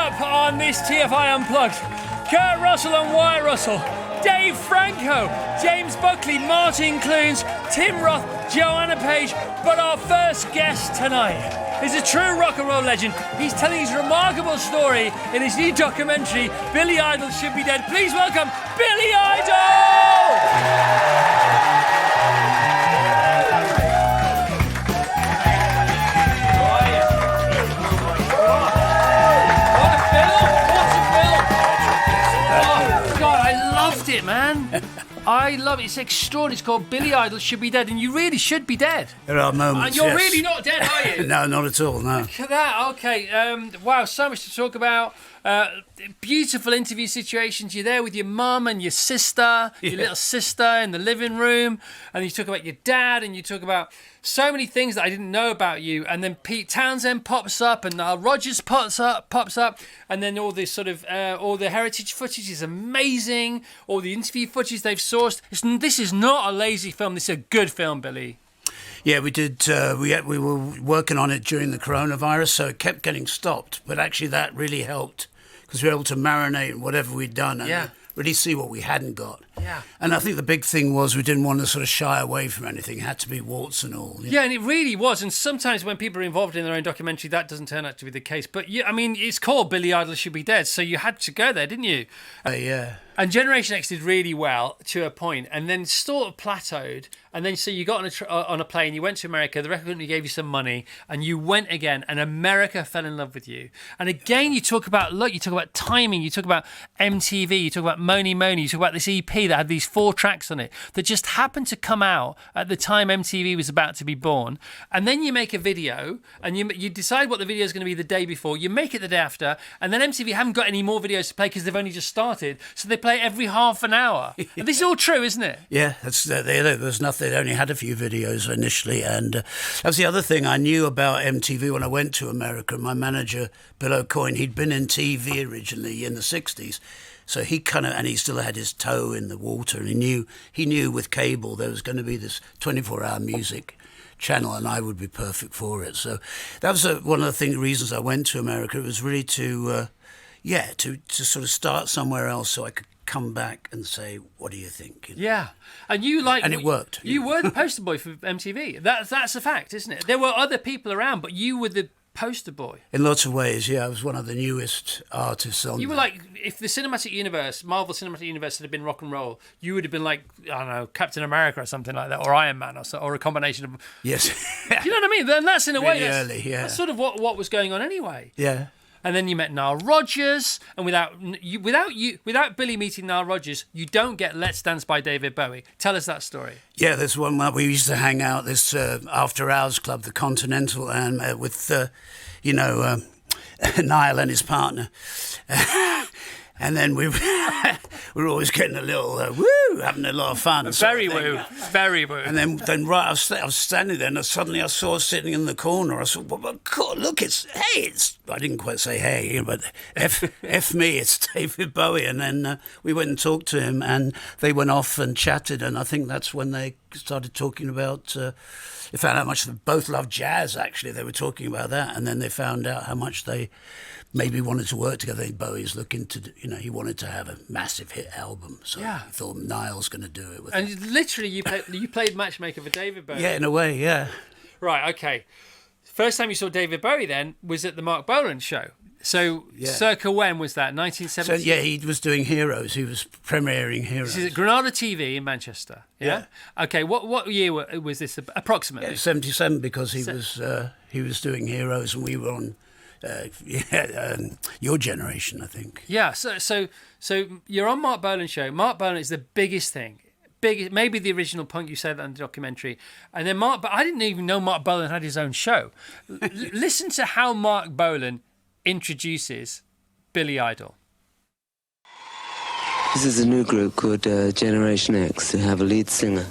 up on this TFI Unplugged. Kurt Russell and Wyatt Russell, Dave Franco, James Buckley, Martin Clunes, Tim Roth, Joanna Page. But our first guest tonight is a true rock and roll legend. He's telling his remarkable story in his new documentary, Billy Idol Should Be Dead. Please welcome Billy Idol! It, man. I love it. It's extraordinary. It's called Billy Idol Should Be Dead, and you really should be dead. There are moments. You're really not dead, are you? No, not at all. No. Look at that. Okay. Wow. So much to talk about. Beautiful interview situations. You're there with your mum and your sister, your little sister in the living room, and you talk about your dad, and you talk about so many things that I didn't know about you. And then Pete Townsend pops up, and Rogers pops up, and then all this sort of all the heritage footage is amazing. All the interview footage they've sourced. This is not a lazy film. This is a good film, Billy. Yeah, we did. We were working on it during the coronavirus, so it kept getting stopped. But actually, that really helped because we were able to marinate in whatever we'd done and really see what we hadn't got. Yeah. And I think the big thing was we didn't want to sort of shy away from anything. It had to be warts and all. Yeah, and it really was. And sometimes when people are involved in their own documentary, that doesn't turn out to be the case. But, yeah, I mean, it's called Billy Idol Should Be Dead, so you had to go there, didn't you? Yeah. And Generation X did really well to a point, and then sort of plateaued. And then so you got on a plane, you went to America, the record company gave you some money, and you went again, and America fell in love with you. And again, you talk about timing, you talk about MTV, you talk about Moni Moni, you talk about this EP that had these 4 tracks on it that just happened to come out at the time MTV was about to be born. And then you make a video, and you decide what the video is going to be the day before, you make it the day after, and then MTV haven't got any more videos to play because they've only just started, so they play every half an hour. And this is all true, isn't it? Yeah, there's nothing. They only had a few videos initially, and that was the other thing I knew about MTV when I went to America. My manager, Bill O'Coin, he'd been in TV originally in the 60s, so he and he still had his toe in the water, and he knew with cable there was going to be this 24-hour music channel, and I would be perfect for it. So that was one of the reasons I went to America. It was really to sort of start somewhere else so I could come back and say, what do you think? Yeah. And it worked. You were the poster boy for MTV. That's a fact, isn't it? There were other people around, but you were the poster boy. In lots of ways, yeah. I was one of the newest artists on. You were like, if the cinematic universe, Marvel Cinematic Universe had been rock and roll, you would have been like, I don't know, Captain America or something like that, or Iron Man, or a combination of... Yes. You know what I mean? Then that's in a really way, that's sort of what was going on anyway. Yeah. And then you met Nile Rodgers, and without Billy meeting Nile Rodgers, you don't get Let's Dance by David Bowie. Tell us that story. Yeah, there's one where we used to hang out this after hours club, the Continental, and with Niall and his partner. And then we were always getting a little woo, having a lot of fun. Very woo. And then right, I was standing there, and suddenly I saw sitting in the corner. I said, well, God, look, it's. I didn't quite say hey, but F me, it's David Bowie. And then we went and talked to him, and they went off and chatted, and I think that's when they started talking about. They found out how much they both loved jazz. Actually, they were talking about that, and then they found out how much they maybe wanted to work together. Bowie's looking to, he wanted to have a massive hit album, so he thought Niall's going to do it with him. And literally, you played matchmaker for David Bowie. Yeah, in a way, yeah. Right, okay. First time you saw David Bowie then was at the Mark Bolan show. So circa when was that? 1970? So, he was doing Heroes. He was premiering Heroes. This is at Granada TV in Manchester. Yeah. Okay. What year was this approximately? Yeah, 77 because he was doing Heroes and we were on. Your generation, I think. Yeah. So you're on Mark Bolan's show. Mark Bolan is the biggest thing. Maybe the original punk. You said that in the documentary, and then but I didn't even know Mark Bolan had his own show. Listen to how Mark Bolan introduces Billy Idol. This is a new group called Generation X who have a lead singer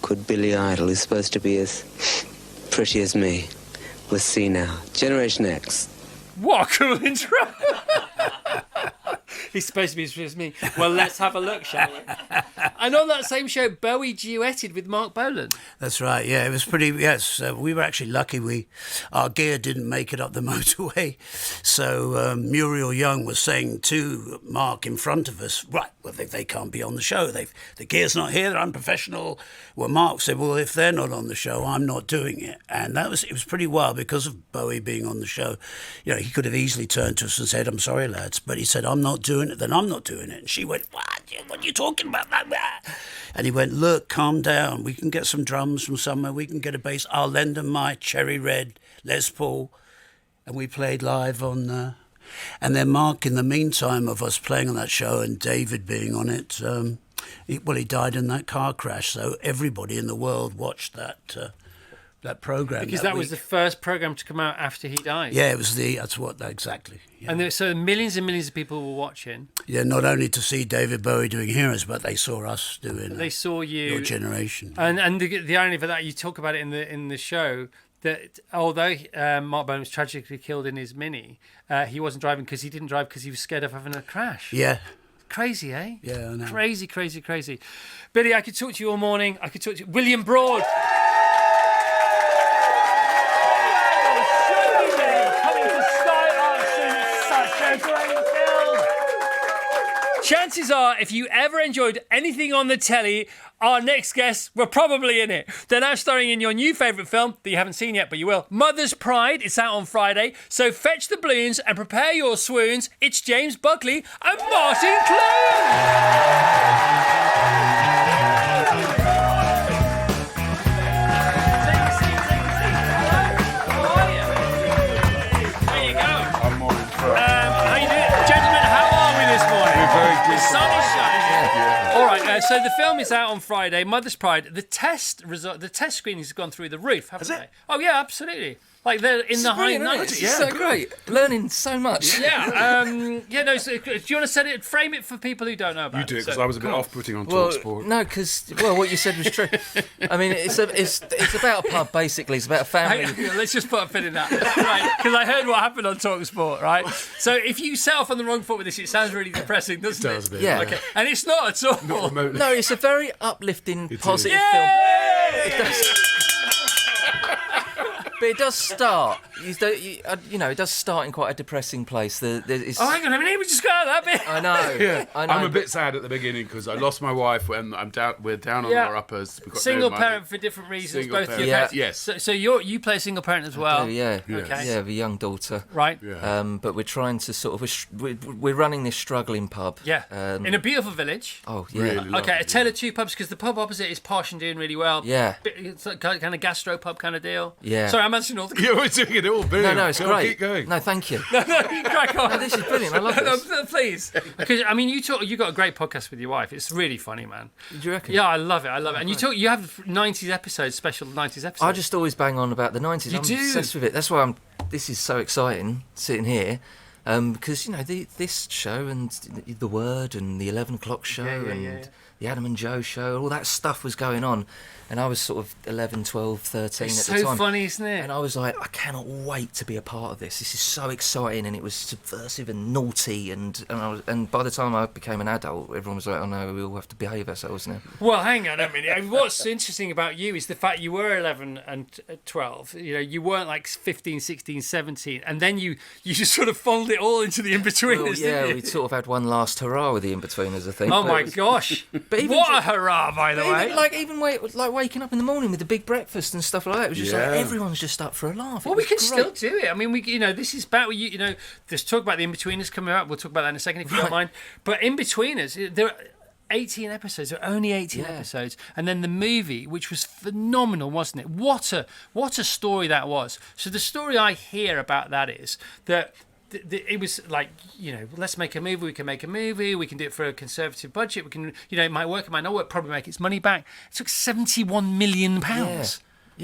called Billy Idol, who's supposed to be as pretty as me. We'll see now. Generation X. What a cool intro! He's supposed to be as pretty as me. Well, let's have a look, shall we? And on that same show, Bowie duetted with Mark Bolan. That's right. Yeah, it was pretty. Yes, we were actually lucky. Our gear didn't make it up the motorway, so Muriel Young was saying to Mark in front of us, "Right, well they can't be on the show. The gear's not here. They're unprofessional." Well, Mark said, "Well, if they're not on the show, I'm not doing it." And it was pretty wild because of Bowie being on the show. You know, he could have easily turned to us and said, "I'm sorry, lads," but he said, "I'm not doing it. Then I'm not doing it." And she went, "What? What are you talking about?" And he went, "Look, calm down. We can get some drums from somewhere. We can get a bass. I'll lend them my cherry red Les Paul." And we played live on... and then Mark, in the meantime of us playing on that show and David being on it, he died in that car crash. So everybody in the world watched that program. Because that was the first program to come out after he died. Yeah, it was exactly. Yeah. And so millions and millions of people were watching. Yeah, not only to see David Bowie doing Heroes, but they saw us doing. They saw you. Your generation. And the irony for that, you talk about it in the show, that although Mark Bolan was tragically killed in his Mini, he wasn't driving because he didn't drive because he was scared of having a crash. Yeah. Crazy, eh? Yeah, I know. Crazy, crazy, crazy. Billy, I could talk to you all morning. I could talk to you. William Broad. Chances are, if you ever enjoyed anything on the telly, our next guests were probably in it. They're now starring in your new favourite film that you haven't seen yet, but you will. Mother's Pride. It's out on Friday. So fetch the balloons and prepare your swoons. It's James Buckley and Martin Clunes. The sun is shining. All right, so the film is out on Friday, Mother's Pride. The test screenings have gone through the roof, haven't they? Oh yeah, absolutely. Like they're in the high 90s. It's so great. Learning so much. Yeah. So do you want to frame it for people who don't know about it? You do, because I was a bit off-putting on Well, TalkSport. no, because what you said was true. I mean, it's about a pub basically. It's about a family. Let's just put a pin in that, right? Because I heard what happened on TalkSport, right? So if you set off on the wrong foot with this, it sounds really depressing, doesn't it? It does a bit. Yeah. Okay, and it's not at all. Not remotely. No, it's a very uplifting, positive Yay! film. It does. But it does start. It does start in quite a depressing place. Hang on a minute, we just got out of that bit. I know. Yeah. I know. I'm a bit sad at the beginning because I lost my wife when we're down on our uppers. We've got Single no money. parent for different reasons. Single Both parent. your parents. Yes. So you play a single parent as well. Oh, yeah. Okay. Yeah, with a young daughter. Right. Yeah. But we're trying to we're running this struggling pub. Yeah. In a beautiful village. Oh, yeah. Really Okay, lovely, a tale of two pubs, because the pub opposite is posh and doing really well. Yeah. It's like kind of gastro pub kind of deal. Yeah. Sorry, I'm answering all the... Yeah, we're doing it all. Brilliant. No, it's Come on, great. Keep going. No, thank you. Crack on. No, this is brilliant. I love this. No, please. Because, I mean, you got a great podcast with your wife. It's really funny, man. Do you reckon? Yeah, I love it. And you have 90s episodes, special 90s episodes. I just always bang on about the 90s. You I'm do. obsessed with it. That's why this is so exciting, sitting here. Because, this show and The Word and the 11 o'clock show and the Adam and Joe show, all that stuff was going on. And I was sort of 11, 12, 13 It's at the so time. funny, isn't it? And I was like, I cannot wait to be a part of this. This is so exciting, and it was subversive and naughty. And by the time I became an adult, everyone was like, oh no, we all have to behave ourselves now. Well, hang on a minute. What's interesting about you is the fact you were 11 and 12. You weren't like 15, 16, 17. And then you just sort of fondled it all into the in-betweeners, Well, yeah, didn't you? we sort of had one last hurrah with the in-betweeners, I think. Oh But my it was- gosh. But even What a hurrah, by the way. Even waking up in the morning with the big breakfast and stuff like that. It was just like everyone's just up for a laugh. Well, we can still do it. I mean, this is about there's talk about the in-betweeners coming out. We'll talk about that in a second if you don't mind. But in-betweeners, there are 18 episodes. There are only 18 episodes, and then the movie, which was phenomenal, wasn't it? What a story that was. So the story I hear about that is that. It was like, let's make a movie. We can make a movie. We can do it for a conservative budget. We can, it might work, it might not work. Probably make its money back. It took £71 million. Yeah,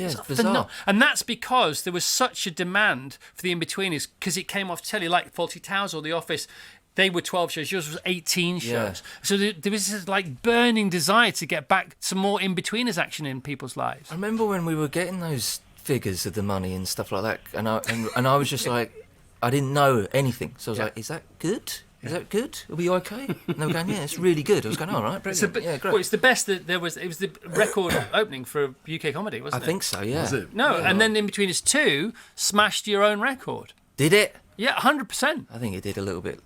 it's bizarre. And that's because there was such a demand for the in-betweeners because it came off telly like Fawlty Towers or The Office. They were 12 shows. Yours was 18 shows. Yeah. So there was this like burning desire to get back some more in-betweeners action in people's lives. I remember when we were getting those figures of the money and stuff like that, and I was just like, I didn't know anything, so I was like, "Is that good? Is that good? Are we okay? And they were going, yeah, it's really good. I was going, all right, brilliant. Yeah, great. Well, it's the best that there was. It was the record opening for UK comedy, wasn't it? I think so, yeah. Was it? No, and then In Between Us 2 smashed your own record. Did it? Yeah, 100%. I think it did a little bit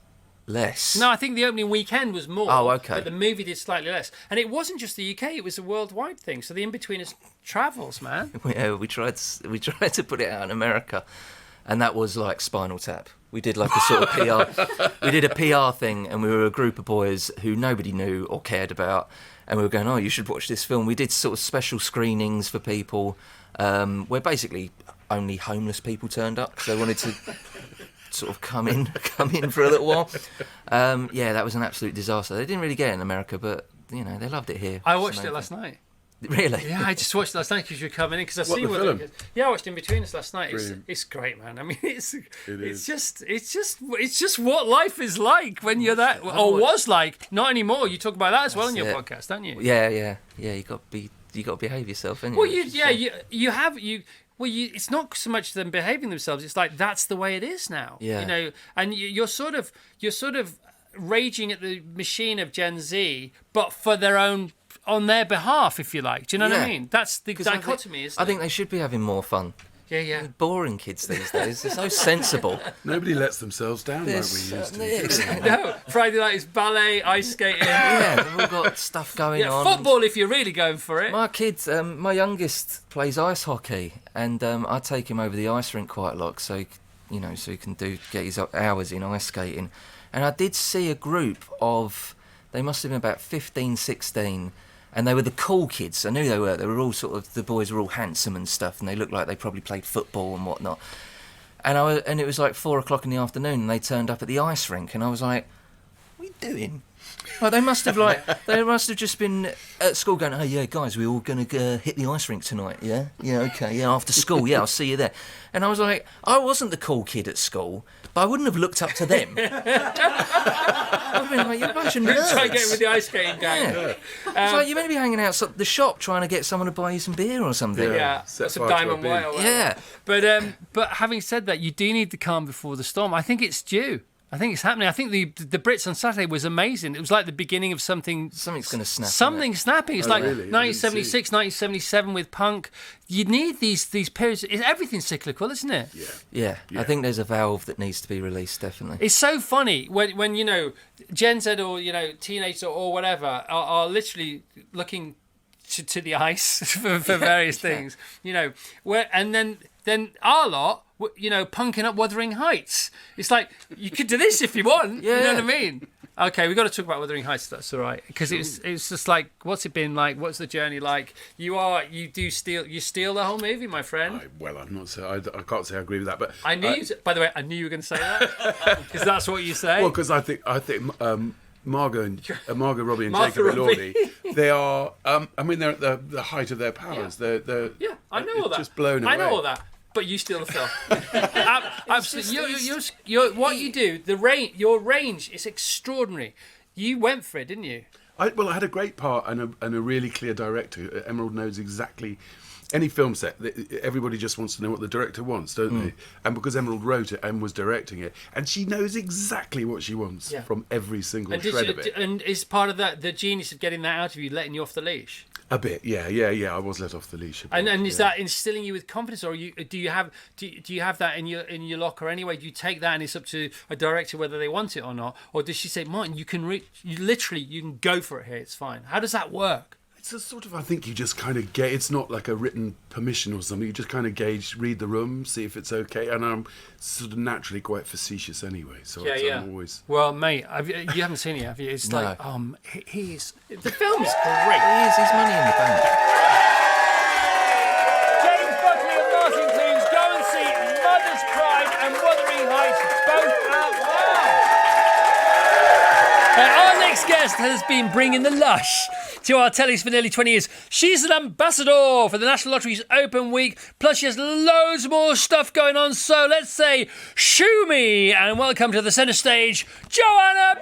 less. No, I think the opening weekend was more. Oh, okay. But the movie did slightly less. And it wasn't just the UK, it was a worldwide thing. So the In Between Us travels, man. Yeah, we tried to put it out in America, and that was like Spinal Tap. We did like a sort of PR. We did a PR thing, and we were a group of boys who nobody knew or cared about, and we were going, "Oh, you should watch this film." We did sort of special screenings for people, where basically only homeless people turned up because they wanted to sort of come in for a little while. Yeah, that was an absolute disaster. They didn't really get it in America, but you know they loved it here. I watched it last night. Really? Yeah, I just watched it last night because you were coming in. Because I see the what. film? Yeah, I watched In Between Us last night. Brilliant. It's great, man. I mean, it's is. just what life is like when you're that, or was like. Not anymore. You talk about that as well in your it. podcast, don't you? Yeah. You got to behave yourself, haven't you? Well, it's not so much them behaving themselves. It's like that's the way it is now. Yeah. You know, and you're sort of raging at the machine of Gen Z, but for their own, on their behalf, if you like. Do you know what I mean? That's the dichotomy, isn't it? I think they should be having more fun. Yeah. Boring kids these days. They're so sensible. Nobody lets themselves down like we used to. No, Friday night is ballet, ice skating. Yeah, they've all got stuff going on. Football if you're really going for it. My kids, my youngest plays ice hockey, and I take him over the ice rink quite a lot, so he can get his hours in ice skating. And I did see a group of, they must have been about 15, 16, and they were the cool kids. I knew they were. They were all the boys were all handsome and stuff, and they looked like they probably played football and whatnot. And it was like 4:00 in the afternoon, and they turned up at the ice rink, and I was like, "What are you doing?" Like they must have just been at school going, "Oh yeah, guys, we're all going to hit the ice rink tonight, yeah, okay, yeah, after school, yeah, I'll see you there." And I was like, I wasn't the cool kid at school, but I wouldn't have looked up to them. I've been like, you're a bunch of nerds. Try getting with the ice skating gang. Yeah. It's like you're meant to be hanging out at the shop trying to get someone to buy you some beer or something. Yeah, Set some fire to a diamond bin. white. Or whatever. Yeah. But having said that, you do need the calm before the storm. I think it's due. I think it's happening. I think the Brits on Saturday was amazing. It was like the beginning of something. Something's going to snap. Something snapping. It's like really? 1976, 1977 with punk. You need these periods. Everything's cyclical, isn't it? Yeah. I think there's a valve that needs to be released, definitely. It's so funny when Gen Z or teenagers or whatever are literally looking to the ice for various things. And then our lot. Punking up Wuthering Heights. It's like, you could do this if you want. Yeah. You know what I mean? Okay, we've got to talk about Wuthering Heights, that's all right. Because it's just like, what's it been like? What's the journey like? You steal the whole movie, my friend. I'm not so. I can't say I agree with that, but I knew by the way, I knew you were going to say that. Because that's what you say. Well, because I think Margot Robbie and Martha Jacob Robbie. Elordi, they are. They're at the height of their powers. Yeah. They're I know all that. Just blown away. I know all that. But you steal the film. Absolutely. What you do, your range is extraordinary. You went for it, didn't you? I had a great part and a really clear director. Emerald knows exactly. Any film set, everybody just wants to know what the director wants, don't they? And because Emerald wrote it and was directing it, and she knows exactly what she wants from every single shred of it. And is part of that the genius of getting that out of you, letting you off the leash? A bit, yeah. I was let off the leash a bit. And is that instilling you with confidence, or do you have that in your locker anyway? Do you take that and it's up to a director whether they want it or not, or does she say, "Martin, you can go for it here. It's fine." How does that work? It's a sort of, I think you just kind of get, it's not like a written permission or something, you just kind of read the room, see if it's okay, and I'm sort of naturally quite facetious anyway, so I'm always... Well, mate, you haven't seen it, have you? It's No. like, the film's great. He's money in the bank. James Buckley and Martin Clunes, go and see Mother's Pride and Wuthering Heights, both out loud. Our next guest has been bringing the lush to our tellies for nearly 20 years. She's an ambassador for the National Lottery's Open Week, plus she has loads more stuff going on, so let's say shoo me and welcome to the centre stage, Joanna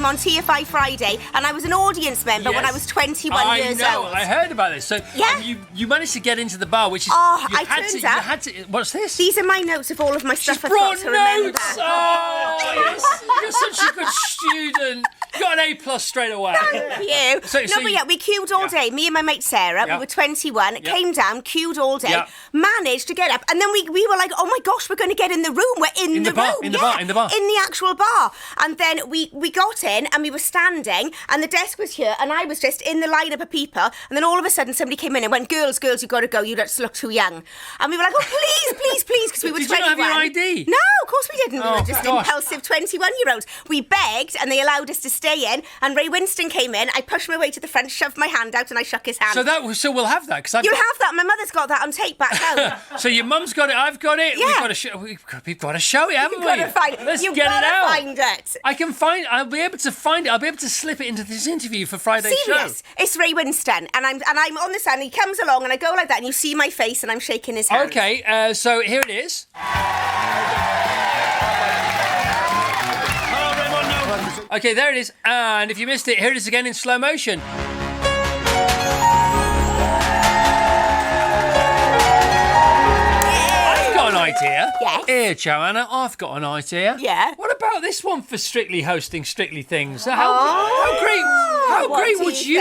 came on TFI Friday, and I was an audience member when I was 21 years old. I heard about this. So you managed to get into the bar, which is you had to. What's this? These are my notes of all of my stuff I've brought got to remember. notes. Oh, you're such a good student. You got an A+ straight away. Thank you. But we queued all day. Me and my mate Sarah, we were 21, came down, queued all day, managed to get up, and then we were like, oh my gosh, we're going to get in the room. We're in the room. In the bar. In the actual bar. And then we got in, and we were standing, and the desk was here, and I was just in the lineup of people, and then all of a sudden somebody came in and went, girls, you've got to go. You just look too young. And we were like, oh, please, because we were 21. Did you not have your ID? No, of course we didn't. We were just impulsive 21-year-olds. We begged, and they allowed us to stay in, and Ray Winston came in. I pushed my way to the front, shoved my hand out, and I shook his hand. So we'll have that. You'll have that. My mother's got that on tape back home. So your mum's got it, I've got it. Yeah. We've got to show it, haven't we? Let's get it out. Find it. I'll be able to find it. I'll be able to slip it into this interview for Friday's show. It's Ray Winston, and I'm on the stand. He comes along, and I go like that, and you see my face, and I'm shaking his hand. Okay, so here it is. Okay, there it is. And if you missed it, here it is again in slow motion. I've got an idea. Yes. Here, Joanna, I've got an idea. Yeah. What about this one for Strictly hosting Strictly Things? How great would you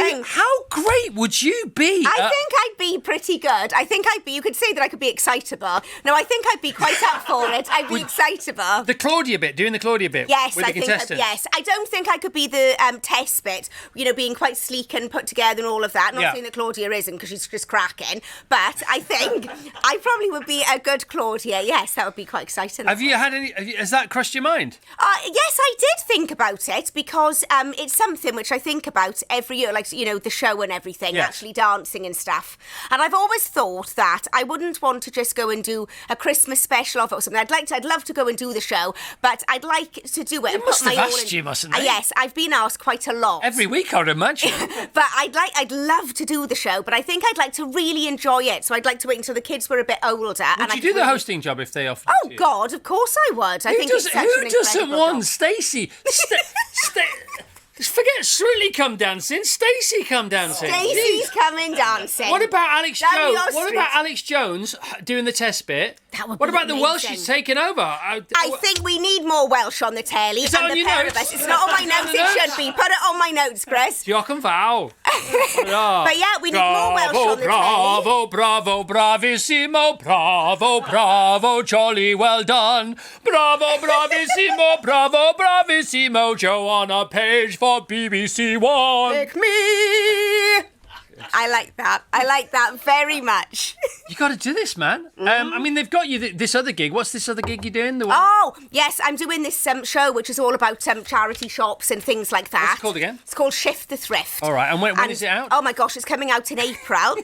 be? I think I'd be pretty good. I think you could say that I could be excitable. No, I think I'd be quite up for it. I'd be excitable. The Claudia bit, doing the Claudia bit. Yes, with the contestants. Yes. I don't think I could be the test bit, being quite sleek and put together and all of that. Not saying that Claudia isn't, because she's just cracking. But I think I probably would be a good Claudia. Yes, that would be quite exciting. Has that crossed your mind? Yes, I did think about it, because it's something which I think about every year, like, the show and everything, actually dancing and stuff. And I've always thought that I wouldn't want to just go and do a Christmas special of it or something. I'd love to go and do the show, but I'd like to do it. They must have asked you, mustn't they? Yes, I've been asked quite a lot. Every week, I would imagine. But I'd love to do the show, but I think I'd like to really enjoy it. So I'd like to wait until the kids were a bit older. Would you do the hosting job if they offered it to you? God, of course I would. I think it's such an incredible Who doesn't want job. Stacey? Forget Strictly come dancing. Stacey come dancing. Stacey's coming dancing. What about Alex Jones? What about Alex Jones doing the test bit? That would what be about amazing. the Welsh she's taken over? I think we need more Welsh on the telly. Is that and on the your pair notes? of us. It's not on my notes. It should be. Put it on my notes, Chris. Diolch yn fawr. But yeah, we need more Welsh on the telly. Bravo, bravissimo, bravo, jolly well done. Bravo, bravissimo, Joanna Page for BBC One. Pick me. I like that very much. You got to do this, man. I mean, they've got you this other gig. What's this other gig you're doing? Oh, yes, I'm doing this show which is all about charity shops and things like that. What's it called again? It's called Shift the Thrift. All right, and when is it out? Oh my gosh, it's coming out in April.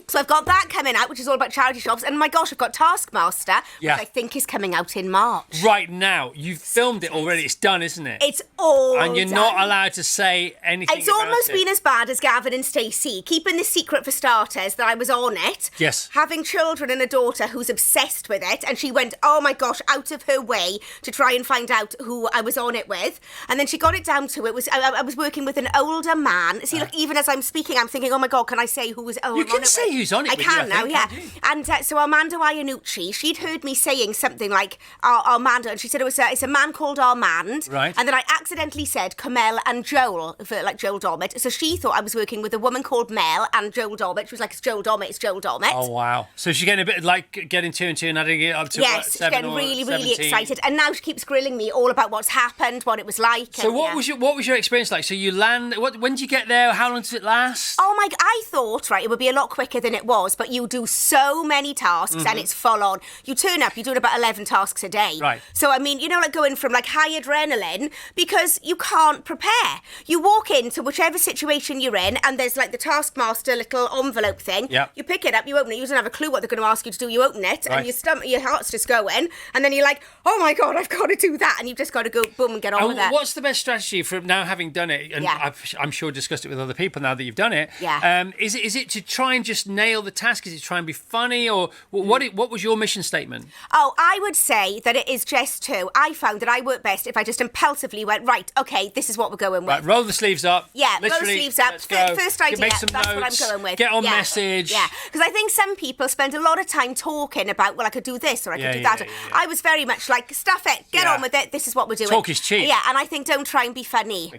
So I've got that coming out, which is all about charity shops. And my gosh, I've got Taskmaster, which I think is coming out in March. Right now. You've filmed it already. It's done, isn't it? It's all And you're done. not allowed to say anything It's about almost it. been as bad as Gavin and Stacey. Keeping the secret for starters that I was on it. Yes. Having children and a daughter who's obsessed with it. And she went, oh my gosh, out of her way to try and find out who I was on it with. And then she got it down to I was working with an older man. See, look, even as I'm speaking, I'm thinking, oh my God, can I say who was on it with? You can say who's on it I with can you, now, yeah. And so Armando Iannucci, she'd heard me saying something like Armando, and she said it's a man called Armand. Right. And then I accidentally said Camille and Joel, for like Joel Dommett. So she thought I was working with a woman called Mel and Joel Dommett. She was like, it's Joel Dommett. Oh, wow. So she's getting a bit like getting two and two and adding it up to yes, what, she's 7 getting or really, 17. really excited. And now she keeps grilling me all about what's happened, what it was like. So what was your experience like? So you land, when did you get there? How long does it last? Oh my, I thought, right, it would be a lot quicker than it was, but you do so many tasks and it's full on. You turn up, you're doing about 11 tasks a day. Right. So, I mean, like going from like high adrenaline because you can't prepare. You walk into whichever situation you're in and there's like the Taskmaster little envelope thing. Yeah. You pick it up, you open it, you don't have a clue what they're going to ask you to do. You open it Right. and your heart's just going and then you're like, oh my God, I've got to do that. And you've just got to go boom and get on with it. What's the best strategy for now having done it? And Yeah. I'm sure discussed it with other people now that you've done it. Yeah. Is it to try and just nail the task? Is it to try and be funny? Or what was your mission statement? Oh, I would say that it is just to. I found that I work best if I just impulsively went, right, okay, this is what we're going with. Right, roll the sleeves up. Yeah, roll the Literally, sleeves up. let's go. First idea, Make some that's notes, what I'm going with. Get on message. Yeah, because I think some people spend a lot of time talking about, well, I could do this or I could do that. I was very much like, stuff it, get on with it, this is what we're doing. Talk is cheap. Yeah, and I think don't try and be funny.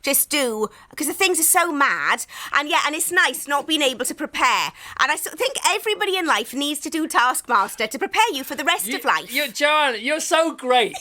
Just do, because the things are so mad, and it's nice not being able to prepare. And I think everybody in life needs to do Taskmaster to prepare you for the rest of life. Joanna, you're so great.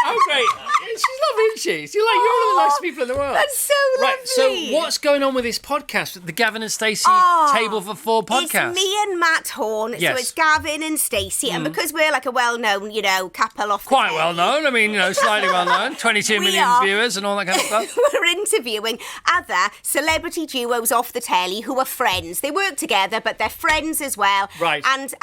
Oh, great. She's lovely, isn't she? You're one of the nicest people in the world. That's so lovely. Right, so what's going on with this podcast, the Gavin and Stacey Table for Four podcast? It's me and Matt Horn, so it's Gavin and Stacey, and because we're like a well-known, couple off the Quite telly, well known, I mean, slightly well known, 22 million viewers and all that kind of stuff. We're interviewing other celebrity duos off the telly who are friends. They work together, but they're friends as well. Right. And,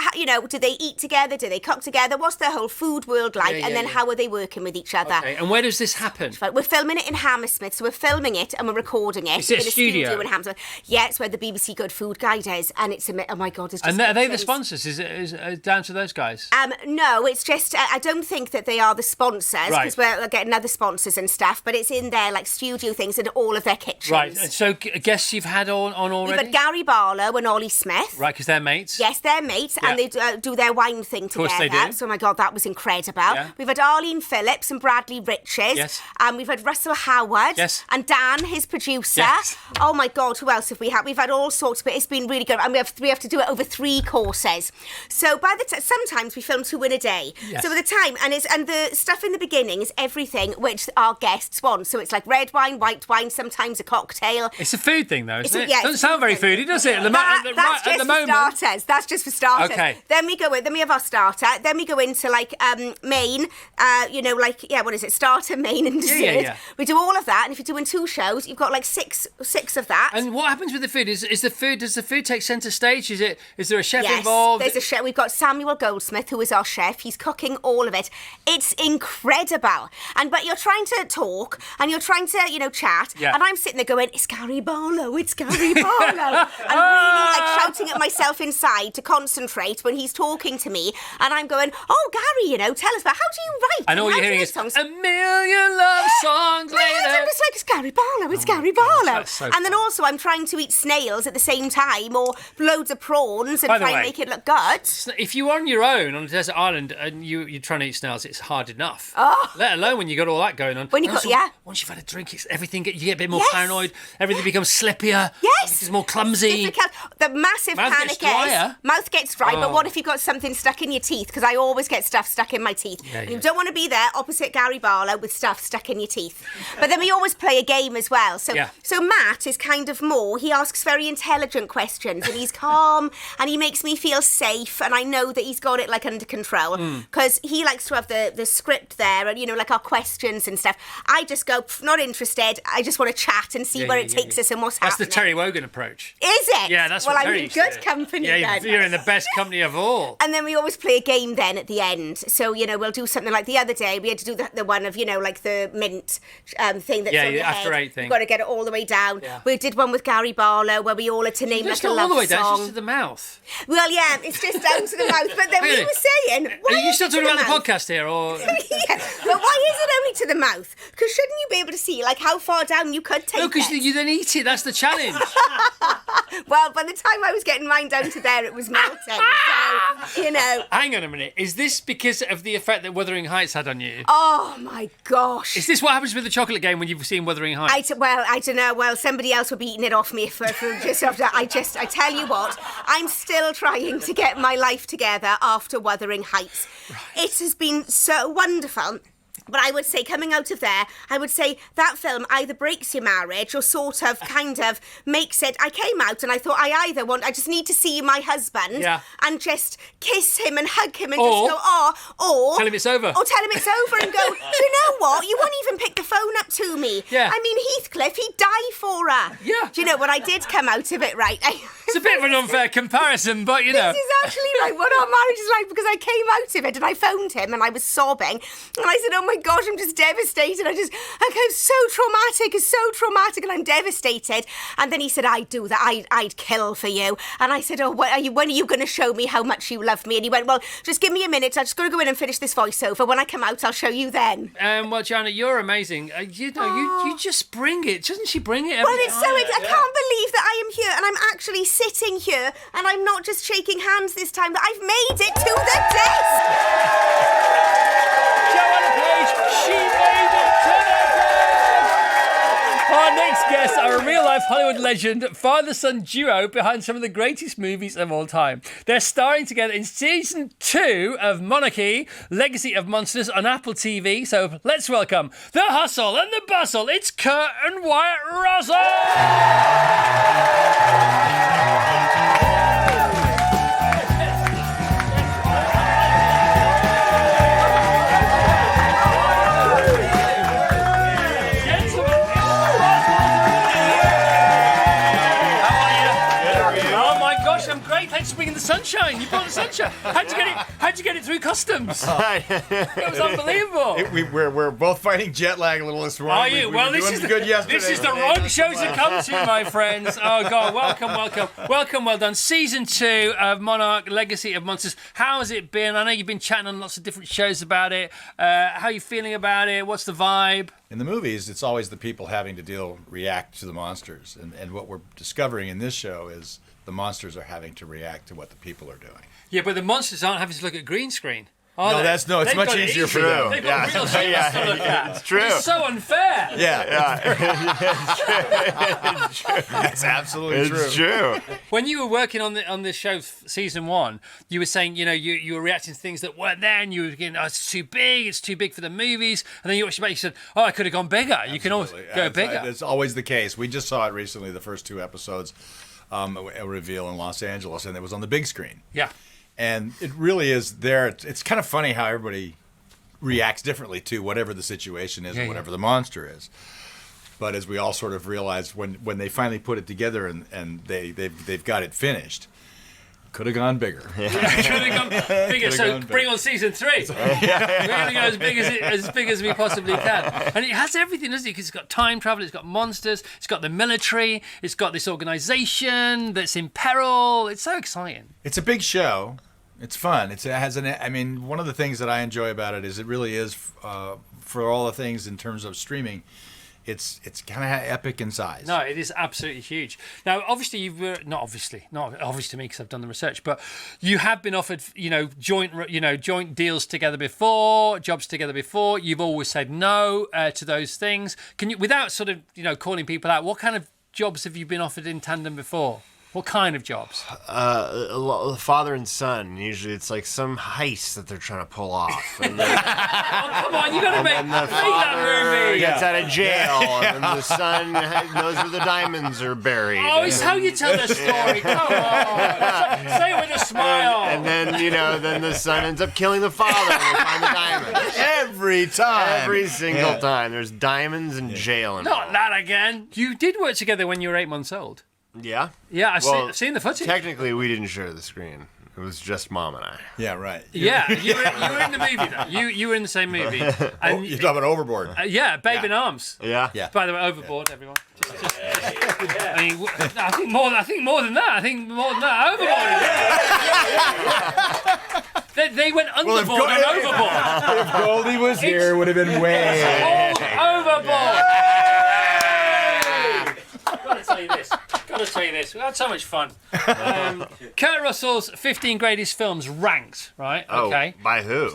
do they eat together? Do they cook together? What's their whole food world like? And then how are they working with each other? Okay. And where does this happen? We're filming it in Hammersmith, so we're filming it and we're recording it. Is it in a studio in Hammersmith. Yeah, it's where the BBC Good Food Guide is, and it's oh my god, it's just. And are they the sponsors? Is it down to those guys? No, it's just I don't think that they are the sponsors because we're getting other sponsors and stuff, but it's in their like studio things and all of their kitchens. Right. And so guests you've had on already? We've had Gary Barlow and Ollie Smith. Right, because they're mates. Yes, they're mates, and they do their wine thing together. Of course they do. So, oh my God, that was incredible. Yeah. We've had Arlene Phillips and Bradley Riches. Yes. And we've had Russell Howard. Yes. And Dan, his producer. Yes. Oh my God, who else have we had? We've had all sorts, but it's been really good. And we have to do it over 3 courses. So by the time, sometimes we film 2 in a day. Yes. So by the time, and the stuff in the beginning is everything which our guests want. So it's like red wine, white wine, sometimes a cocktail. It's a food thing though, isn't it? Yeah, doesn't sound very foody, does it? That's just for starters. That's just for starters. Okay. Then we go in. Then we have our starter. Then we go into like main. What is it? Starter, main, and dessert. Yeah. We do all of that, and if you're doing 2 shows, you've got like six of that. And what happens with the food? Does the food take centre stage? Is there a chef Yes, involved? There's a chef. We've got Samuel Goldsmith, who is our chef. He's cooking all of it. It's incredible. But you're trying to talk and you're trying to, chat. Yeah. And I'm sitting there going, it's Gary Barlow, it's Gary Barlow. I'm really like shouting at myself inside to concentrate when he's talking to me. And I'm going, oh, Gary, tell us about how do you write? And all you're hearing is songs? a million love songs later. I'm just like, it's Gary Barlow, it's Gary Barlow. That's so and then also I'm trying to eat snails at the same time or loads of prawns and By the try and way, make it look good. If you're on your own on a desert island and you're trying to eat snails, it's hard enough. Oh. Let alone when you got all that going on. When you And got, also, yeah. Once you've had a drink, you get a bit more Yes. paranoid. Everything becomes slippier. Yes. It's more clumsy. Difficult. The massive Mouth panic gets drier. is mouth gets dry, Oh. but what if you've got something stuck in your teeth? Because I always get stuff stuck in my teeth. Yeah. You don't want to be there opposite Gary Barlow with stuff stuck in your teeth. But then we always play a game as well. So Matt is kind of more, he asks very intelligent questions and he's calm and he makes me feel safe and I know that he's got it like under control because he likes to have the script there and like our questions and stuff. I just go, not interested. I just want to chat and see where it takes us and what's That's happening. the Terry Wogan approach. Is it? Yeah, that's well, what I'm Terry in used to good do. company Yeah, then. you're in the best company of all. And then we always play a game then at the end. So, we'll do something like the other day. We had to do the one of, like the mint thing that's on your after head. 8 thing. You've got to get it all the way down. Yeah. We did one with Gary Barlow where we all had to name It's like a not all love the way down, it's song. just to the mouth. Well, yeah, it's just down to the mouth. But then we Really? were saying, why Are you is still it to talking about the mouth? podcast here, or...? Yeah, but why is it only to the mouth? Because shouldn't you be able to see like how far down you could take No, because it? you then eat it. That's the challenge. Well, by the time I was getting mine down to there, it was melting. So, Hang on a minute. Is this because of the effect that Wuthering Heights had on you? Oh my gosh. Is this what happens with the chocolate game when you've seen Wuthering Heights? I don't know. Well, somebody else would be eating it off me for just after. I tell you what, I'm still trying to get my life together after Wuthering Heights. Right. It has been so wonderful. But I would say, coming out of there, I would say that film either breaks your marriage or sort of, kind of makes it. I came out and I thought I just need to see my husband and just kiss him and hug him and just go, or tell him it's over. Or tell him it's over and go, do you know what? You won't even pick the phone up to me. Yeah. I mean, Heathcliff, he'd die for her. Yeah. Do you know what? I did come out of it right. It's a bit of an unfair comparison, but you know. This is actually like what our marriage is like because I came out of it and I phoned him and I was sobbing and I said, oh my gosh, I'm just devastated. I'm so traumatic. It's so traumatic, and I'm devastated. And then he said, I'd do that. I'd kill for you. And I said, oh, when are you going to show me how much you love me? And he went, well, just give me a minute. I just got to go in and finish this voiceover. When I come out, I'll show you then. Well, Joanna, you're amazing. You just bring it. Doesn't she bring it? Well, it's so... I can't believe that I am here, and I'm actually sitting here, and I'm not just shaking hands this time, but I've made it to the desk! Joanna Page, she made it to the desk! Our next guests are a real-life Hollywood legend, father-son duo behind some of the greatest movies of all time. They're starring together in season 2 of Monarchy, Legacy of Monsters on Apple TV. So let's welcome the hustle and the bustle. It's Kurt and Wyatt Russell! I'm great. Thanks for bringing the sunshine. You brought the sunshine. How'd you get it through customs? It was unbelievable. We're both fighting jet lag a little this morning. Are you? Well, this is the wrong show to come to, my friends. Oh God, welcome. Well done. Season 2 of Monarch: Legacy of Monsters. How has it been? I know you've been chatting on lots of different shows about it. How are you feeling about it? What's the vibe? In the movies, it's always the people having to react to the monsters, and what we're discovering in this show is the monsters are having to react to what the people are doing. Yeah, but the monsters aren't having to look at green screen. It's much easier for them. They've got real shit to look at. It's true. It's so unfair. It's true. That's absolutely true. It's true. When you were working on this show, season 1, you were saying, you were reacting to things that weren't there, and you were thinking, it's too big for the movies. And then you watched it back, you said, I could have gone bigger. Absolutely. You can always go bigger. It's always the case. We just saw it recently, the first 2 episodes, a reveal in Los Angeles, and it was on the big screen. Yeah. And it really is there. It's kind of funny how everybody reacts differently to whatever the situation is, or whatever the monster is. But as we all sort of realized when they finally put it together and they've got it finished, could have gone bigger. Could have gone bigger. So bring on season 3. We're going to go as big as we possibly can. And it has everything, doesn't it? Because it's got time travel, it's got monsters, it's got the military, it's got this organisation that's in peril. It's so exciting. It's a big show. It's fun. One of the things that I enjoy about it is it really is, for all the things in terms of streaming, it's kind of epic in size. No, it is absolutely huge. Now, obviously, not obvious to me because I've done the research, but you have been offered, joint deals together before, jobs together before. You've always said no to those things. Can you, without sort of, calling people out, what kind of jobs have you been offered in tandem before? What kind of jobs? Father and son. Usually it's like some heist that they're trying to pull off. And then, come on, you got to make that movie. Gets out of jail, and then the son knows where the diamonds are buried. Oh, it's how you tell the story. Come on. Say it with a smile. And then, then the son ends up killing the father and they find the diamonds. Every time. Every single time. There's diamonds in jail. Not that again. You did work together when you were 8 months old. Yeah? Yeah, I've seen the footage. Technically, we didn't share the screen. It was just Mom and I. Yeah, right. Yeah, you were in the movie, though. You were in the same movie. And you're talking about Overboard. Babe in Arms. Yeah. By the way, Overboard, everyone. I think more than that. Overboard. They went underboard and overboard. If Goldie was here, it would have been way. Overboard. Gotta tell you this. We had so much fun. Kurt Russell's 15 greatest films ranked, right? Okay. Oh, by who?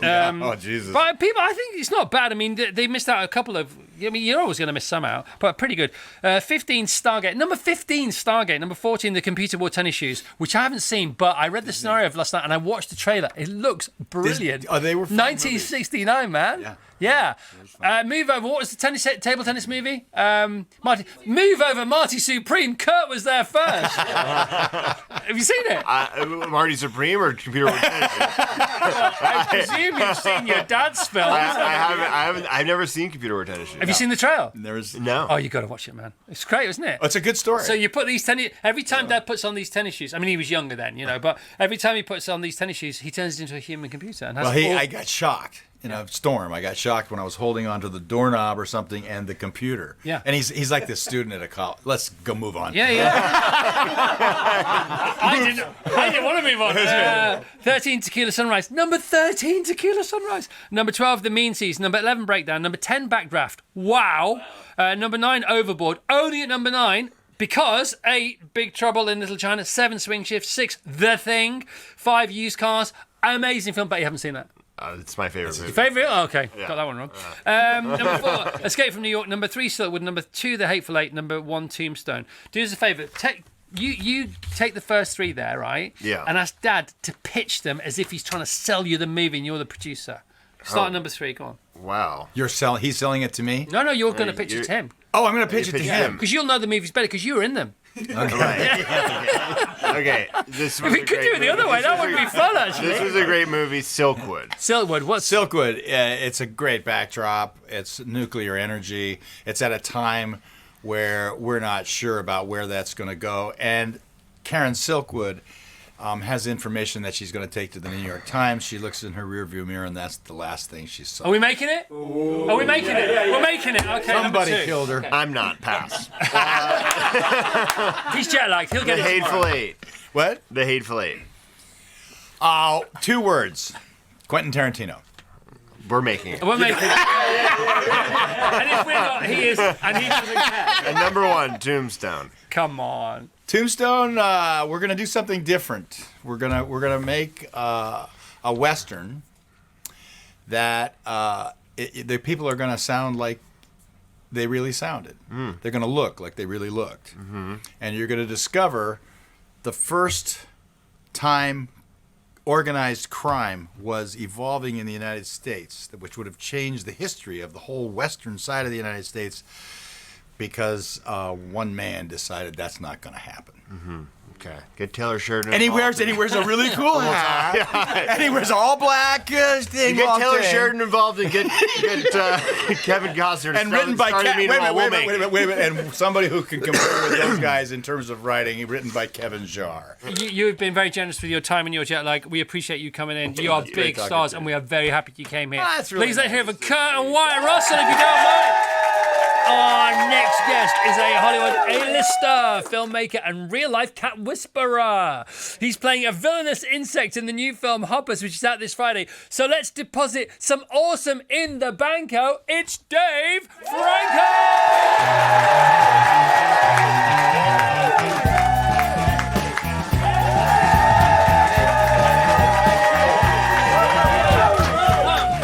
Jesus. By people, I think it's not bad. I mean, they missed out a couple of. You're always going to miss some out, but pretty good. 15, Stargate. Number 15, Stargate. Number 14, The Computer Wore Tennis Shoes, which I haven't seen, but I read the scenario of last night and I watched the trailer. It looks brilliant. They were 1969, man. Yeah. Move Over. What was the table tennis movie? Move Over, Marty Supreme. Kurt was there first. Have you seen it? Marty Supreme or Computer Wore Tennis Shoes? I presume you've seen your dad's film. I've never seen Computer Wore Tennis Shoes. Have you seen the trail? No. Oh, you got to watch it, man. It's great, isn't it? It's a good story. So you put these tennis. Every time Dad puts on these tennis shoes, I mean, he was younger then, but every time he puts on these tennis shoes, he turns it into a human computer. And I got shocked in a storm. I got shocked when I was holding onto the doorknob or something and the computer. Yeah. And he's like this student at a college. Let's go move on. Yeah. I didn't want to move on. 13 Tequila Sunrise. Number 13 Tequila Sunrise. Number 12 The Mean Seas. Number 11 Breakdown. Number 10 Backdraft. Wow. Number 9 Overboard. Only at number 9. Because 8 Big Trouble in Little China. 7 Swing Shift. 6 The Thing. 5 Used Cars. Amazing film, but you haven't seen that. It's my favorite movie. Favorite? Oh, okay, got that one wrong. Number 4, Escape from New York. Number 3, Silverwood. Number 2, The Hateful Eight. Number 1, Tombstone. Do us a favour. You take the first 3 there, right? Yeah. And ask Dad to pitch them as if he's trying to sell you the movie and you're the producer. Start at number 3. Go on. Wow. He's selling it to me? No, you're going to pitch it to him. Oh, I'm going to pitch it to him. Because you'll know the movies better because you were in them. Okay. This was If we could do it the other way, that would be fun, actually. This was a great movie, Silkwood. What's Silkwood? It's a great backdrop. It's nuclear energy. It's at a time where we're not sure about where that's going to go. And Karen Silkwood has information that she's going to take to the New York Times. She looks in her rearview mirror, and that's the last thing she saw. Are we making it? Are we making it? We're making it. Okay. Somebody number 2. killed her. Okay. I'm not. Pass. He's jet lagged. He'll get The it Hateful tomorrow. Eight. What? The Hateful Eight. 2 words. Quentin Tarantino. We're making it. We're making it. And if we're not, he is, and he doesn't care. And number 1, Tombstone. Come on. Tombstone. We're gonna do something different. We're gonna make a western that the people are gonna sound like they really sounded. They're gonna look like they really looked, and you're gonna discover the first time organized crime was evolving in the United States, which would have changed the history of the whole western side of the United States, because one man decided that's not going to happen. Okay. Get Taylor Sheridan. And he wears a really cool hat. And he wears all black thing. You get Taylor Sheridan involved and get Kevin Costner. And written by wait a minute, and somebody who can compare with those guys in terms of writing, written by Kevin Jarre. You've been very generous with your time and your jet lag. We appreciate you coming in. You are big stars, and we are very happy you came here. That's really Please let's hear nice. for Kurt and Wyatt Russell, if you don't mind. Our next guest is a Hollywood A-lister, filmmaker, and real-life cat whisperer. He's playing a villainous insect in the new film Hoppers, which is out this Friday. So let's deposit some awesome in the banco. It's Dave Franco!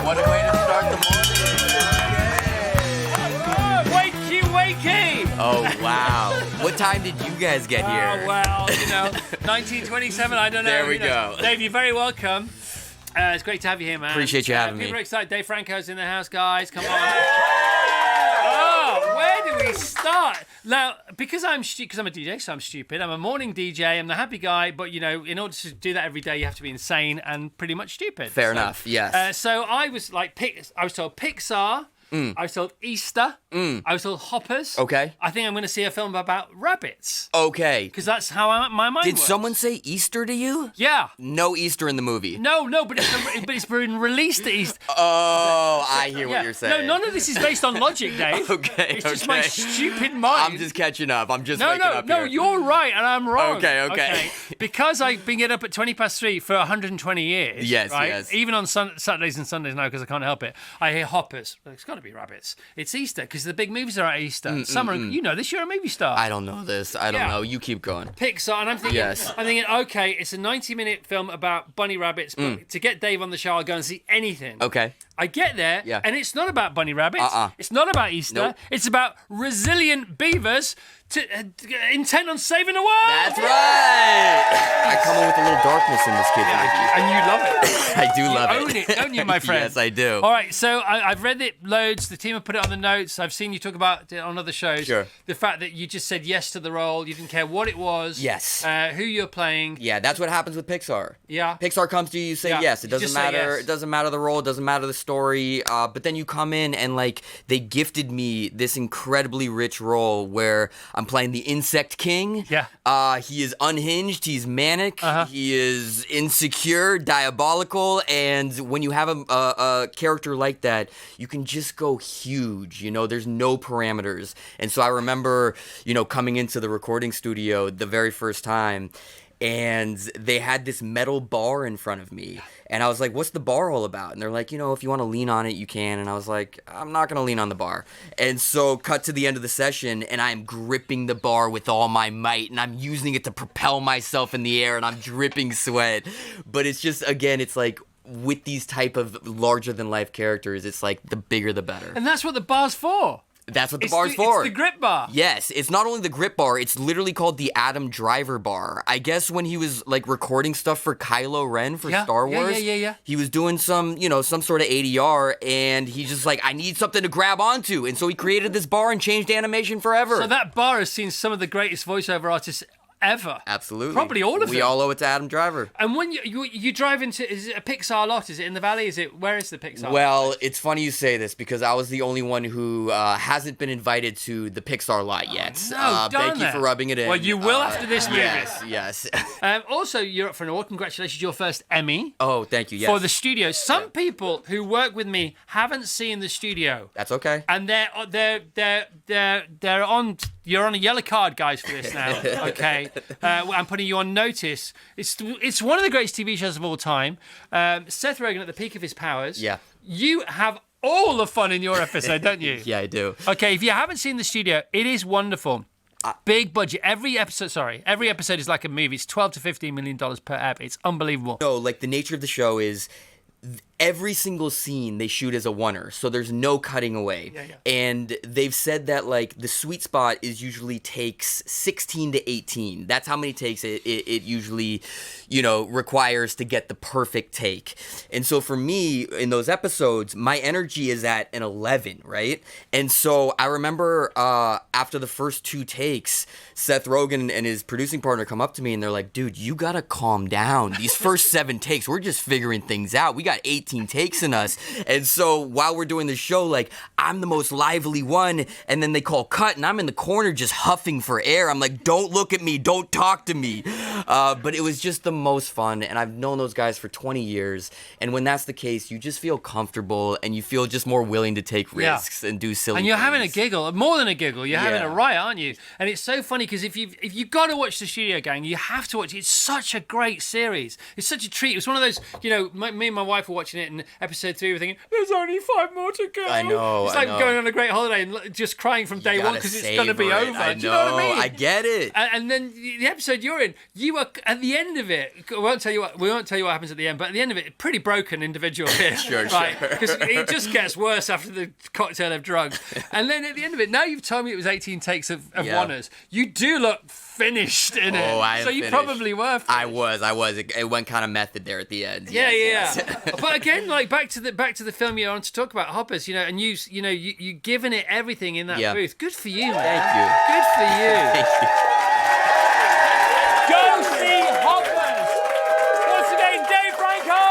What a way to start the morning. Wakey! Oh, wow. What time did you guys get here? Oh, well, 1927, I don't know. There we go. Dave, you're very welcome. It's great to have you here, man. Appreciate you having me. People are excited. Dave Franco's in the house, guys. Come on. Oh, where do we start? Now, because I'm a DJ, so I'm stupid. I'm a morning DJ. I'm the happy guy. But, in order to do that every day, you have to be insane and pretty much stupid. Fair enough, yes. So I was told Pixar. I was told Easter. I was told Hoppers. Okay. I think I'm going to see a film about rabbits. Okay. Because that's how my mind Did works. someone say Easter to you? Yeah. No Easter in the movie. No, but it's been released at Easter. Oh, I hear what you're saying. No, none of this is based on logic, Dave. Okay, It's just my stupid mind. I'm just catching up. I'm just waking up No, here. you're right and I'm wrong. Okay. Because I've been getting up at 3:20 for 120 years. Yes, right? yes. Even on Saturdays and Sundays now, because I can't help it. I hear Hoppers. It's got to be rabbits. It's Easter because the big movies are at Easter. Summer, this, you're a movie star. I don't know this. I don't know. You keep going. Pixar, and I'm thinking, okay, it's a 90-minute film about bunny rabbits, but to get Dave on the show, I'll go and see anything. Okay. I get there, and it's not about bunny rabbits. It's not about Easter. Nope. It's about resilient beavers intent on saving the world. That's right. I come with a little darkness in this kid's movie. And you love it. I do love own it, don't you, my friend? Yes, I do. All right, so I've read it loads. The team have put it on the notes. I've seen you talk about it on other shows. Sure. The fact that you just said yes to the role. You didn't care what it was. Yes. Who you're playing. Yeah, that's what happens with Pixar. Yeah. Pixar comes to you, you say yes. It You doesn't just say matter. yes. It doesn't matter the role. It doesn't matter the story. But then you come in and like they gifted me this incredibly rich role where I'm playing the Insect King. Yeah. He is unhinged. He's manic. He is insecure, diabolical, and when you have a character like that, you can just go huge. You know, there's no parameters. And so I remember, you know, coming into the recording studio the very first time, and they had this metal bar in front of me. And I was like, what's the bar all about? And they're like, you know, if you want to lean on it, you can. And I was like, I'm not going to lean on the bar. And so cut to the end of the session, and I'm gripping the bar with all my might, and I'm using it to propel myself in the air, and I'm dripping sweat. But it's just, again, it's like, with these type of larger-than-life characters, it's like, the bigger the better. And that's what the bar's for. That's what the bar's for. It's the grip bar. Yes, it's not only the grip bar, it's literally called the Adam Driver bar. I guess when he was like recording stuff for Kylo Ren for Star Wars, he was doing some sort of ADR, and he's just like, I need something to grab onto. And so he created this bar and changed animation forever. So that bar has seen some of the greatest voiceover artists ever. Absolutely. Probably all of them. We all owe it to Adam Driver. And when you drive into, is it a Pixar lot? Is it in the valley? Where is the Pixar lot? Well, it's funny you say this because I was the only one who hasn't been invited to the Pixar lot yet. Thank you for rubbing it in. Well, you will after this movie. Yes. Also, you're up for an award. Congratulations, your first Emmy. Oh, thank you. Yes. For the studio. Some people who work with me haven't seen the studio. That's okay. And they're on. You're on a yellow card, guys, for this now. Okay. I'm putting you on notice. It's one of the greatest TV shows of all time. Seth Rogen at the peak of his powers. Yeah. You have all the fun in your episode, don't you? Yeah, I do. Okay, if you haven't seen the studio, it is wonderful. Big budget. Every episode is like a movie. It's $12 to $15 million per ep. It's unbelievable. No, like the nature of the show is every single scene they shoot as a oneer, so there's no cutting away. And they've said that like the sweet spot is usually takes 16 to 18. That's how many takes it usually, requires to get the perfect take. And so for me, in those episodes, my energy is at an 11, right? And so I remember after the first 2 takes, Seth Rogen and his producing partner come up to me and they're like, dude, you gotta calm down. These first 7 takes, we're just figuring things out. We got 18 takes in us. And so while we're doing the show, like, I'm the most lively one, and then they call cut, and I'm in the corner just huffing for air. I'm like, don't look at me, don't talk to me. But it was just the most fun, and I've known those guys for 20 years, and when that's the case, you just feel comfortable, and you feel just more willing to take risks and do silly things. And you're having a things. giggle, more than a giggle, you're having a riot, aren't you? And it's so funny, because if you got to watch The Studio Gang, you have to watch it. It's such a great series. It's such a treat. It was one of those, me and my wife were watching it, and episode 3 we're thinking, there's only 5 more to go. I know. It's like going on a great holiday and just crying from day one because it's going to be over. I know. Do you know what I mean? I get it. And then the episode you're in, you are at the end of it. We won't tell you what happens at the end, but at the end of it, pretty broken individual here. Sure. Because it just gets worse after the cocktail of drugs. And then at the end of it, now you've told me it was 18 takes of oneers. You do look finished in it. I am so you finished. Probably were finished. I was. It went kind of method there at the end. Yeah. But again, like back to the film you're on to talk about, Hoppers, and you giving it everything in that booth. Good for you, man. Thank you. Good for you. Thank you. Go see Hoppers. Once again, Dave Franco.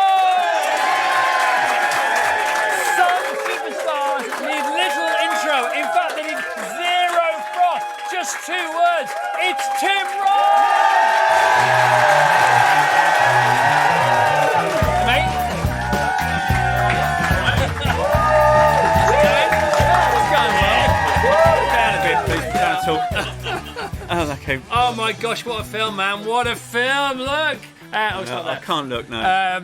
Some superstars need little intro. In fact, they need zero froth. Just 2 words. It's Tim Roth. Oh my gosh, what a film, man. What a film. Look. I can't look now.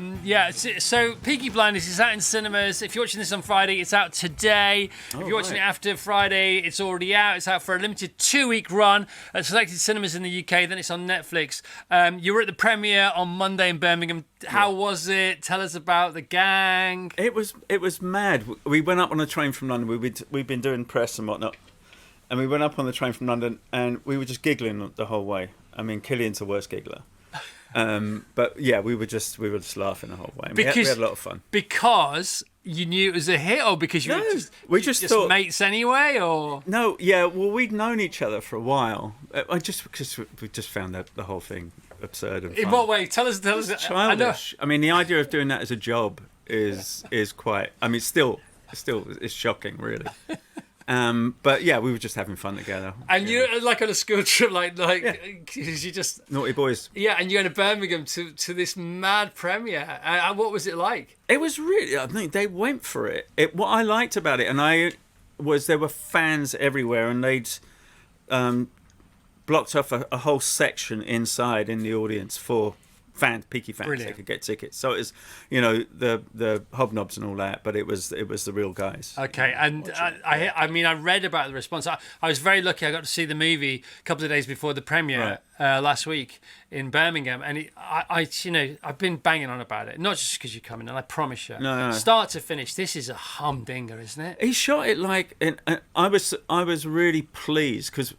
So Peaky Blinders is out in cinemas. If you're watching this on Friday, it's out today. If you're watching it after Friday, it's already out. It's out for a limited 2-week run at selected cinemas in the UK. Then it's on Netflix. You were at the premiere on Monday in Birmingham. How was it? Tell us about the gang. It was mad. We went up on a train from London. We've been doing press and whatnot. And we went up on the train from London and we were just giggling the whole way. I mean, Killian's the worst giggler. But yeah, we were just laughing the whole way. We had a lot of fun. Because you knew it was a hit, or because we just thought mates anyway, or no? Yeah, well, we'd known each other for a while. Because we just found the whole thing absurd and fun. In what way? Tell us. Childish. I mean, the idea of doing that as a job is quite. I mean, still, it's shocking, really. But yeah, we were just having fun together. And you're like on a school trip, because you just naughty boys. Yeah, and you're in Birmingham to this mad premiere. What was it like? It was really. I think they went for it. What I liked about it, there were fans everywhere, and they'd blocked off a whole section inside in the audience for peaky fans. Brilliant. They could get tickets. So it was, the hobnobs and all that, but it was the real guys. Okay, and I mean, I read about the response. I was very lucky. I got to see the movie a couple of days before the premiere last week in Birmingham, and I've been banging on about it. Not just because you're coming, and I promise you, no. Start to finish, this is a humdinger, isn't it? He shot it and I was really pleased because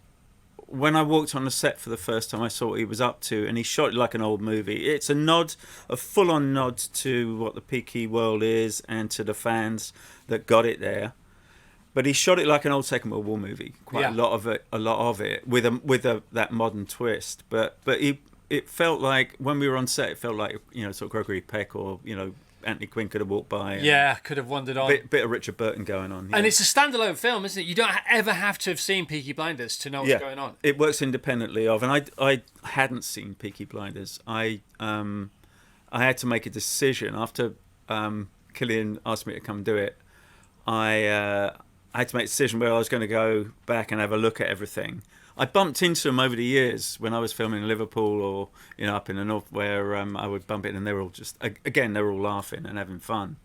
when I walked on the set for the first time, I saw what he was up to, and he shot it like an old movie. It's a full-on nod to what the Peaky world is and to the fans that got it there. But he shot it like an old Second World War movie. A lot of it, with that modern twist. But it felt like when we were on set, it felt like sort of Gregory Peck or Anthony Quinn could have walked by. Could have wandered on. Bit of Richard Burton going on. And it's a standalone film, isn't it? You don't ever have to have seen Peaky Blinders to know what's going on. It works independently of, and I hadn't seen Peaky Blinders. I had to make a decision after Cillian asked me to come do it. I had to make a decision where I was going to go back and have a look at everything. I bumped into them over the years when I was filming in Liverpool or up in the north, where I would bump it, and they were all they were all laughing and having fun.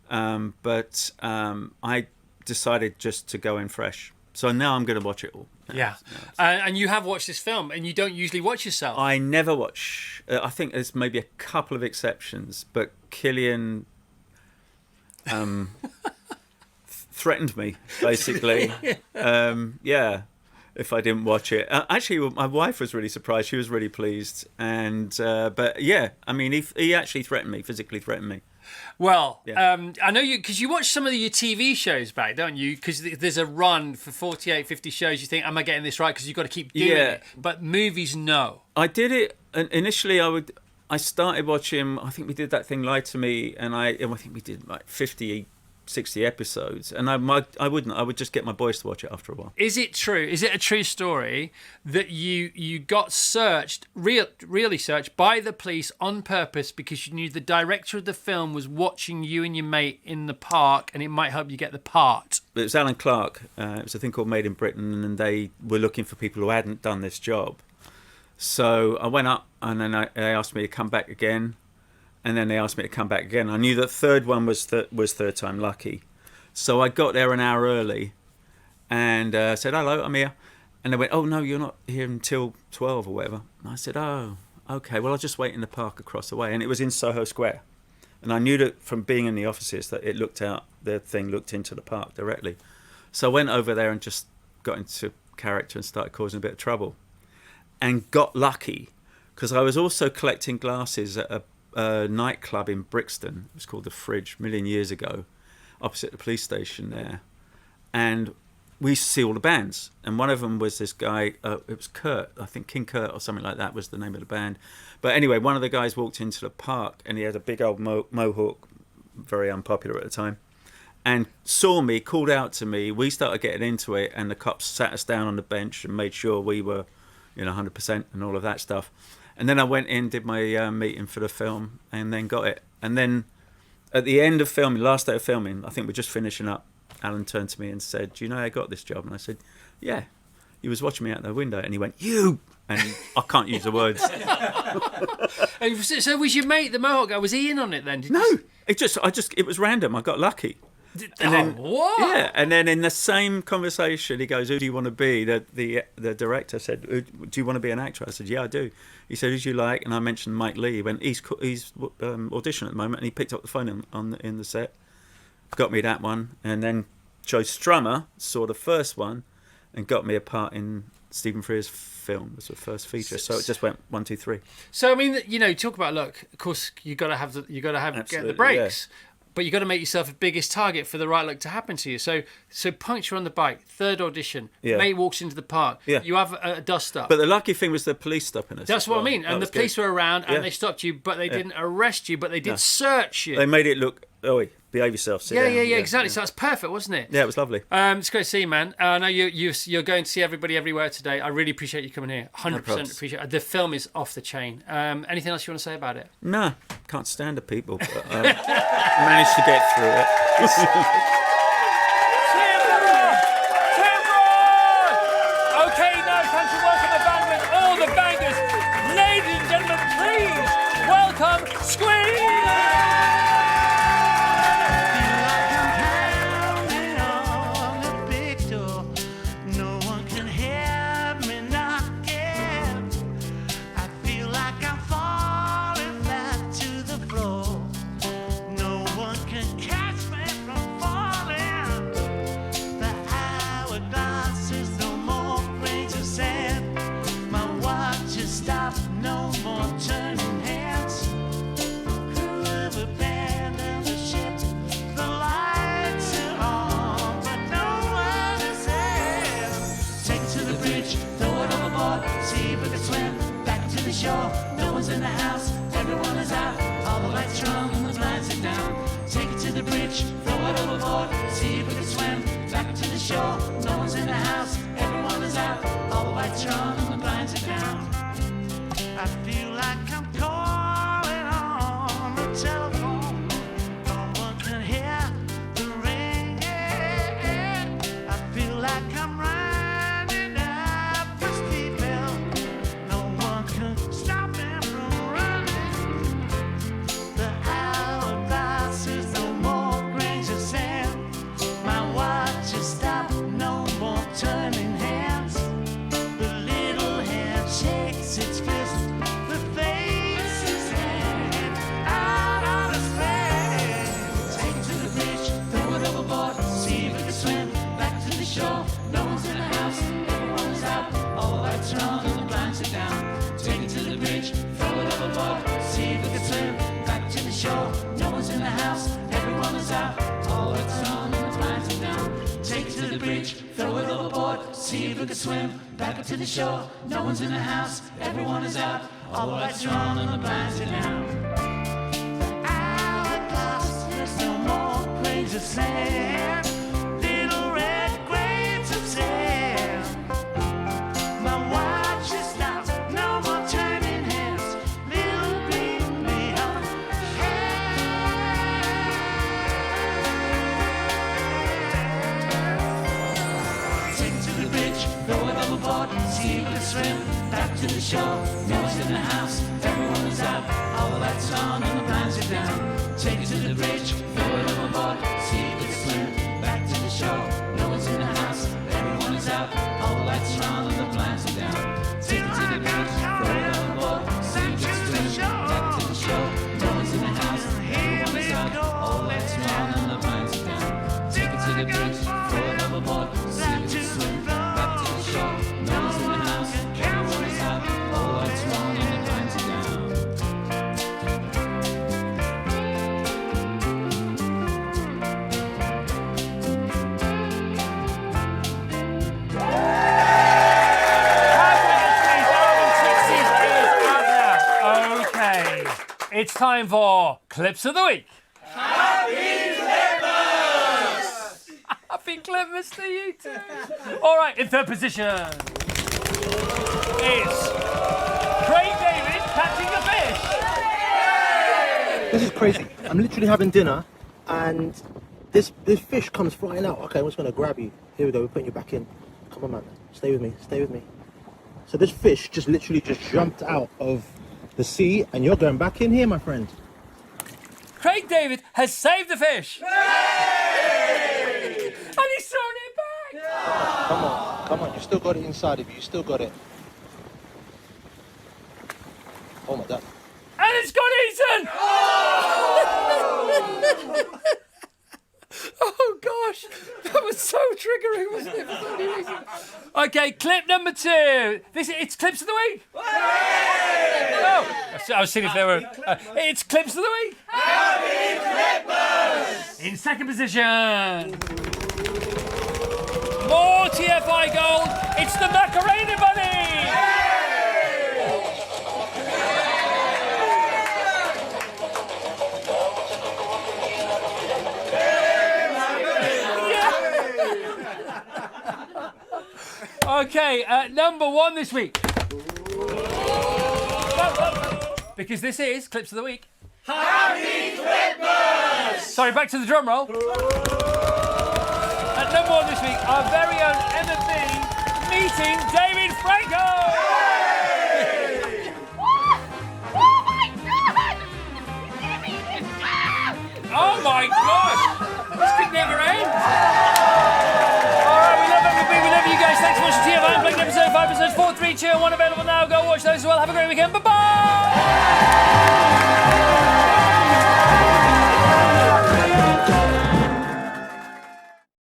But I decided just to go in fresh. So now I'm going to watch it all. And you have watched this film, and you don't usually watch yourself. I never watch. I think there's maybe a couple of exceptions, but Cillian threatened me, basically. If I didn't watch it. Actually, my wife was really surprised. She was really pleased. And but yeah, I mean, he actually physically threatened me. Well, I know you, because you watch some of your TV shows back, don't you? Because there's a run for 48, 50 shows. You think, am I getting this right? Because you've got to keep doing it. But movies, no. I did it. Initially, I started watching, I think we did that thing, Lie to Me, and I think we did like 50, 60 episodes, and I would just get my boys to watch it after a while. Is it true? Is it a true story that you got really searched by the police on purpose because you knew the director of the film was watching you and your mate in the park and it might help you get the part? It was Alan Clark. It was a thing called Made in Britain, and they were looking for people who hadn't done this job. So I went up, and then they asked me to come back again. And then they asked me to come back again. I knew that third one was third time lucky. So I got there an hour early and said, hello, I'm here. And they went, oh, no, you're not here until 12 or whatever. And I said, oh, okay, well, I'll just wait in the park across the way. And it was in Soho Square. And I knew that from being in the offices that the thing looked into the park directly. So I went over there and just got into character and started causing a bit of trouble. And got lucky, because I was also collecting glasses at a nightclub in Brixton. It was called The Fridge, a million years ago, opposite the police station there. And we used to see all the bands. And one of them was this guy, it was Kurt, I think King Kurt or something like that was the name of the band. But anyway, one of the guys walked into the park and he had a big old mohawk, very unpopular at the time, and saw me, called out to me. We started getting into it, and the cops sat us down on the bench and made sure we were 100% and all of that stuff. And then I went in, did my meeting for the film, and then got it. And then at the end of filming, last day of filming, I think we're just finishing up, Alan turned to me and said, do you know I got this job? And I said, yeah. He was watching me out the window, and he went, you! And I can't use the words. So was your mate, the Mohawk guy, was he in on it then? It was random. I got lucky. And then, what? Yeah, and then in the same conversation, he goes, who do you want to be? The director said, do you want to be an actor? I said, yeah, I do. He said, who do you like? And I mentioned Mike Lee. He went, he's auditioning at the moment, and he picked up the phone in the set, got me that one, and then Joe Strummer saw the first one and got me a part in Stephen Frears film. It was the first feature, so it just went 1, 2, 3. So I mean, talk about luck. Of course, you got to have get the breaks. Yeah. But you got to make yourself the biggest target for the right luck to happen to you. So puncture on the bike, third audition, mate walks into the park, you have a dust up. But the lucky thing was the police stopping us. That's what I mean. And the police were around and they stopped you, but they didn't arrest you, but they did search you. They made it look, behave yourself, sit down. Yeah, exactly. So that's perfect, wasn't it? Yeah, it was lovely. It's great to see you, man. I know you're going to see everybody everywhere today. I really appreciate you coming here. 100% appreciate it. The film is off the chain. Anything else you want to say about it? No, can't stand the people, but managed to get through it. Okay, now time to welcome the band with all the bangers. Ladies and gentlemen, please welcome Squeeze! No one's in the house, everyone is out. All the lights are on and the blinds are down. Take it to the bridge, throw it overboard. See if we can swim back to the shore. No one's in the house, everyone is out. All the lights are on and the blinds are down. I feel like I'm calling on the telephone. No one can hear the ringing. I feel like I'm riding up the steep hill. No one can stop me from running. The hourglass is no more grains of sand. My watch has stopped, no more turning hands. The little hand shakes its fist. The face is hanging out on a span. Take it to the bridge, throw it overboard. See if we can swim back to the shore. No one's in the house, everyone is out. All the lights are on and the blinds are down. Take it to the bridge, throw it overboard. See if we can swim back to the shore. No one's in the house, everyone is out. All the lights are on and the blinds are down. Take it to the bridge, throw it overboard. See if we can swim back to the shore. No one's in the house, everyone is out. All the lights are on and the blinds are down. The hourglass, there's no more grains of sand. Little red grains of sand. My watch is stopped, no more turning hands. Little green neon hands. Take to the bridge, throw it overboard. See if we can swim back to the shore. No one's in the house, everyone is out. All the lights are on and the blinds are down. Take it to the bridge, throw it overboard. See if we can swim back to the shore. No one's in the house, everyone is out. All the lights are on and the blinds are down. Take it to the bridge, throw it overboard. See if we can swim back to the shore. No one's in the house, everyone is out. All the lights are on and the blinds are down. Take it to the bridge, throw it overboard. See if we can swim back to the shore. No one's in the house, everyone is out. All the lights are on and the blinds are down. Okay, it's time for Clips of the Week. Happy Clipmas to you too. All right, in third position is Craig David catching a fish. This is crazy. I'm literally having dinner and this fish comes flying out. Okay, I'm just going to grab you. Here we go, we're putting you back in. Come on, man. Stay with me. Stay with me. So this fish just literally just jumped out of the sea and you're going back in here, my friend. Craig David has saved the fish. Yay! And he's thrown it back. Yeah. Come on. You still got it inside of you. You still got it. Oh, my God. And it's got eaten! Oh gosh, that was so triggering, wasn't it? For some reason. Okay, clip number 2. It's clips of the week. Oh, I was seeing if there were. It's clips of the week. Happy Clippers! In second position. More TFI gold. It's the Macarena Bunny. Okay, number 1 this week. Because this is Clips of the Week. Happy Clippers! Sorry, back to the drum roll. At number 1 this week, our very own MFB meeting David Franco! Oh my gosh! This could never end! Alright, we love everybody, we love you guys. Thanks for watching TFI Unplugged episode 5, episodes 4, 3, 2, and 1 available now. Go watch those as well. Have a great weekend. Bye-bye!